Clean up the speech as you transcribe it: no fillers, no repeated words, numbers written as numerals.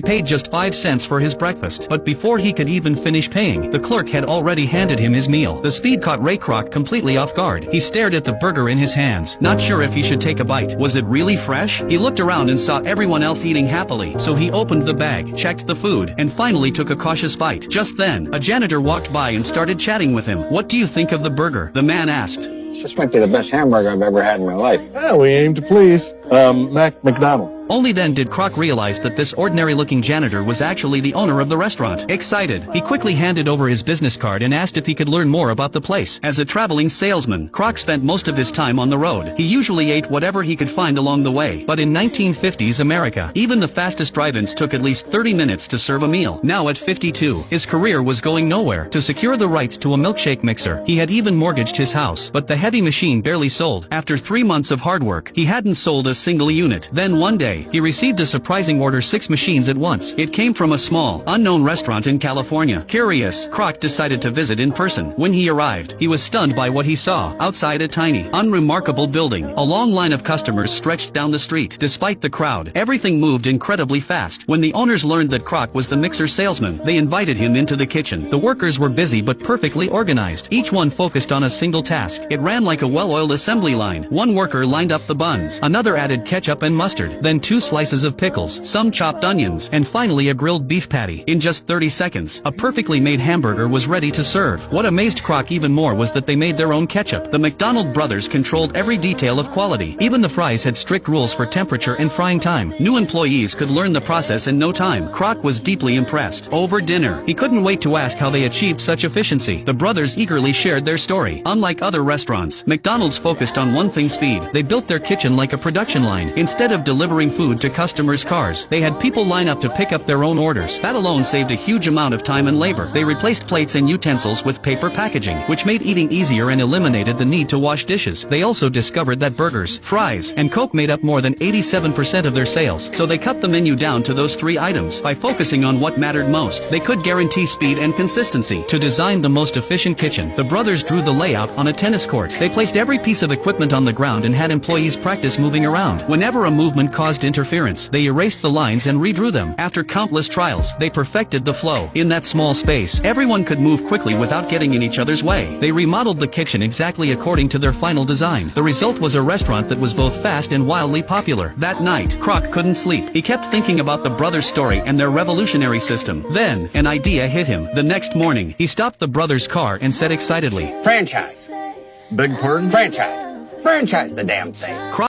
paid just 5 cents for his breakfast. But before he could even finish paying, the clerk had already handed him his meal. The speed caught Ray Kroc completely off guard. He stared at the burger in his hands, not sure if he should take a bite. Was it really fresh? He looked around and saw everyone else eating happily, so he opened the bag, checked the food, and finally took a cautious bite. Just then, a janitor walked by and started chatting with him. "What do you think of the burger?" the man asked. This might be the best hamburger I've ever had in my life. Yeah, we aim to please. McDonald. Only then did Kroc realize that this ordinary-looking janitor was actually the owner of the restaurant. Excited, he quickly handed over his business card and asked if he could learn more about the place. As a traveling salesman, Kroc spent most of his time on the road. He usually ate whatever he could find along the way. But in 1950s America, even the fastest drive-ins took at least 30 minutes to serve a meal. Now at 52, his career was going nowhere. To secure the rights to a milkshake mixer, he had even mortgaged his house. But the heavy machine barely sold. After 3 months of hard work, he hadn't sold a single unit. Then one day, he received a surprising order: 6 machines at once. It came from a small, unknown restaurant in California. Curious, Kroc decided to visit in person. When he arrived, he was stunned by what he saw. Outside a tiny, unremarkable building, a long line of customers stretched down the street. Despite the crowd, everything moved incredibly fast. When the owners learned that Kroc was the mixer salesman, they invited him into the kitchen. The workers were busy but perfectly organized. Each one focused on a single task. It ran like a well-oiled assembly line. One worker lined up the buns, another added ketchup and mustard, then 2 slices of pickles, some chopped onions, and finally a grilled beef patty. In just 30 seconds, a perfectly made hamburger was ready to serve. What amazed Kroc even more was that they made their own ketchup. The McDonald brothers controlled every detail of quality. Even the fries had strict rules for temperature and frying time. New employees could learn the process in no time. Kroc was deeply impressed. Over dinner, he couldn't wait to ask how they achieved such efficiency. The brothers eagerly shared their story. Unlike other restaurants, McDonald's focused on one thing: speed. They built their kitchen like a production line. Instead of delivering food to customers' cars, they had people line up to pick up their own orders. That alone saved a huge amount of time and labor. They replaced plates and utensils with paper packaging, which made eating easier and eliminated the need to wash dishes. They also discovered that burgers, fries, and Coke made up more than 87% of their sales, so they cut the menu down to those 3 items. By focusing on what mattered most, they could guarantee speed and consistency. To design the most efficient kitchen, the brothers drew the layout on a tennis court. They placed every piece of equipment on the ground and had employees practice moving around. Whenever a movement caused interference, they erased the lines and redrew them. After countless trials, they perfected the flow. In that small space, everyone could move quickly without getting in each other's way. They remodeled the kitchen exactly according to their final design. The result was a restaurant that was both fast and wildly popular. That night, Kroc couldn't sleep. He kept thinking about the brothers' story and their revolutionary system. Then, an idea hit him. The next morning, he stopped the brothers' car and said excitedly, Franchise. Beg pardon? Franchise. Franchise the damn thing.